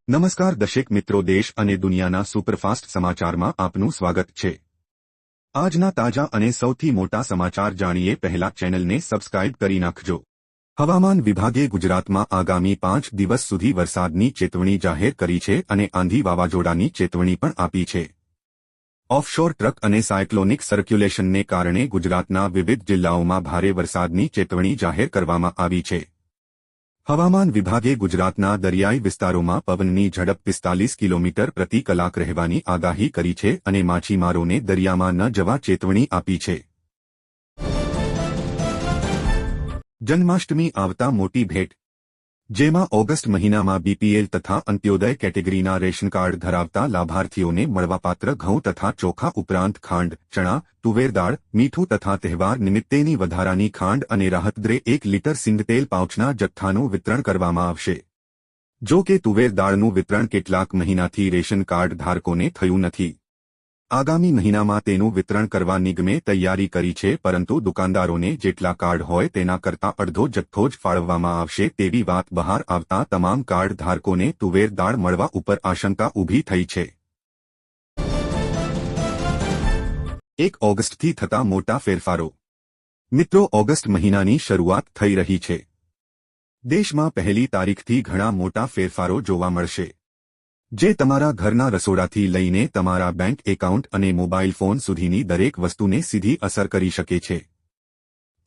નમસ્કાર દર્શક મિત્રો, દેશ અને દુનિયાના સુપરફાસ્ટ સમાચારમાં આપનું સ્વાગત છે। આજના તાજા અને સૌથી મોટા સમાચાર જાણીએ પહેલા ચેનલને સબસ્ક્રાઇબ કરી નાખજો। હવામાન વિભાગે ગુજરાતમાં આગામી 5 દિવસ સુધી વરસાદની ચેતવણી જાહેર કરી છે અને આંધી વાવાઝોડાની ચેતવણી પણ આપી છે। ઓફશોર ટ્રક અને સાયક્લોનિક સર્ક્યુલેશનને કારણે ગુજરાતના વિવિધ જિલ્લાઓમાં ભારે વરસાદની ચેતવણી જાહેર કરવામાં આવી છે। હવામાન વિભાગે ગુજરાતના દરિયાઈ વિસ્તારોમાં પવનની ઝડપ 45 કિલોમીટર પ્રતિ કલાક રહેવાની આગાહી કરી છે અને માછીમારોને દરિયામાં ન જવા ચેતવણી આપી છે। જન્માષ્ટમી આવતા મોટી ભેટ, જેમાં ઓગસ્ટ મહિનામાં બીપીએલ તથા અંત્યોદય કેટેગરીના રેશન કાર્ડ ધરાવતા લાભાર્થીઓને મળવાપાત્ર ઘઉં તથા ચોખા ઉપરાંત ખાંડ, ચણા, તુવેર દાળ, મીઠું તથા તહેવાર નિમિત્તેની વધારાની ખાંડ અને રાહતદરે 1 લીટર સિંગતેલ પાઉચના જથ્થાનું વિતરણ કરવામાં આવશે। જો કે તુવેર દાળનું વિતરણ કેટલાક મહિનાથી રેશન કાર્ડ ધારકોને થયું નથી। આગામી મહિનામાં તેનું વિતરણ કરવા નિગમે તૈયારી કરી છે, પરંતુ દુકાનદારોને જેટલા કાર્ડ હોય તેના કરતાં અડધો જથ્થો જ ફાળવવામાં આવશે તેવી વાત બહાર આવતા તમામ કાર્ડ ધારકોને તુવેર દાળ મળવા ઉપર આશંકા ઊભી થઈ છે। 1 ઓગસ્ટથી થતા મોટા ફેરફારો। મિત્રો, ઓગસ્ટ મહિનાની શરૂઆત થઈ રહી છે। દેશમાં પહેલી તારીખથી ઘણા મોટા ફેરફારો જોવા મળશે, જે તમારા ઘરના રસોડાથી લઈને તમારા બેંક એકાઉન્ટ અને મોબાઈલ ફોન સુધીની દરેક વસ્તુને સીધી અસર કરી શકે છે।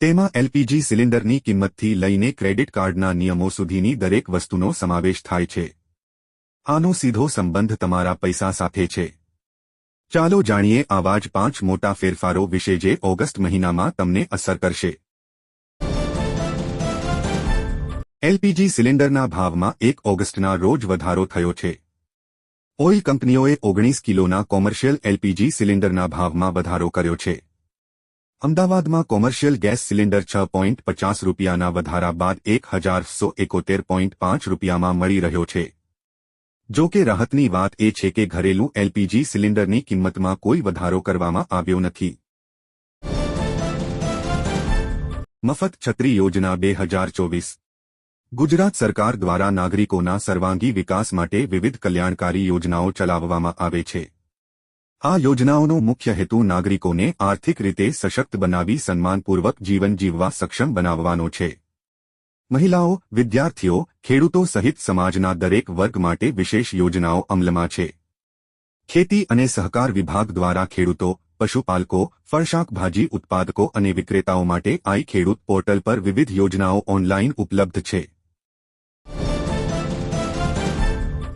તેમાં એલપીજી સિલિન્ડરની કિંમતથી લઈને ક્રેડિટ કાર્ડના નિયમો સુધીની દરેક વસ્તુનો સમાવેશ થાય છે। આનો સીધો સંબંધ તમારા પૈસા સાથે છે। ચાલો જાણીએ આવા જ 5 મોટા ફેરફારો વિશે જે ઓગસ્ટ મહિનામાં તમને અસર કરશે। એલપીજી સિલિન્ડરના ભાવમાં 1 ઓગસ્ટના રોજ વધારો થયો છે। ઓઇલ કંપનીઓએ 19 કિલોના કોમર્શિયલ એલપીજી સિલિન્ડરના ભાવમાં વધારો કર્યો છે। અમદાવાદમાં કોમર્શિયલ ગેસ સિલિન્ડર 6.50 રૂપિયાના વધારા બાદ 1171.5 રૂપિયામાં મળી રહ્યો છે। જો કે રાહતની વાત એ છે કે ઘરેલું એલપીજી સિલિન્ડરની કિંમતમાં કોઈ વધારો કરવામાં આવ્યો નથી। મફત છત્રી યોજના 2024। ગુજરાત સરકાર દ્વારા નાગરિકોના સર્વાંગી વિકાસ માટે વિવિધ કલ્યાણકારી યોજનાઓ ચલાવવામાં આવે છે। આ યોજનાઓનો મુખ્ય હેતુ નાગરિકોને આર્થિક રીતે સશક્ત બનાવી સન્માનપૂર્વક જીવન જીવવા સક્ષમ બનાવવાનો છે। મહિલાઓ, વિદ્યાર્થીઓ, ખેડૂતો સહિત સમાજના દરેક વર્ગ માટે વિશેષ યોજનાઓ અમલમાં છે। ખેતી અને સહકાર વિભાગ દ્વારા ખેડૂતો, પશુપાલકો, ફળ શાકભાજી ઉત્પાદકો અને વિક્રેતાઓ માટે આઈ ખેડૂત પોર્ટલ પર વિવિધ યોજનાઓ ઓનલાઈન ઉપલબ્ધ છે।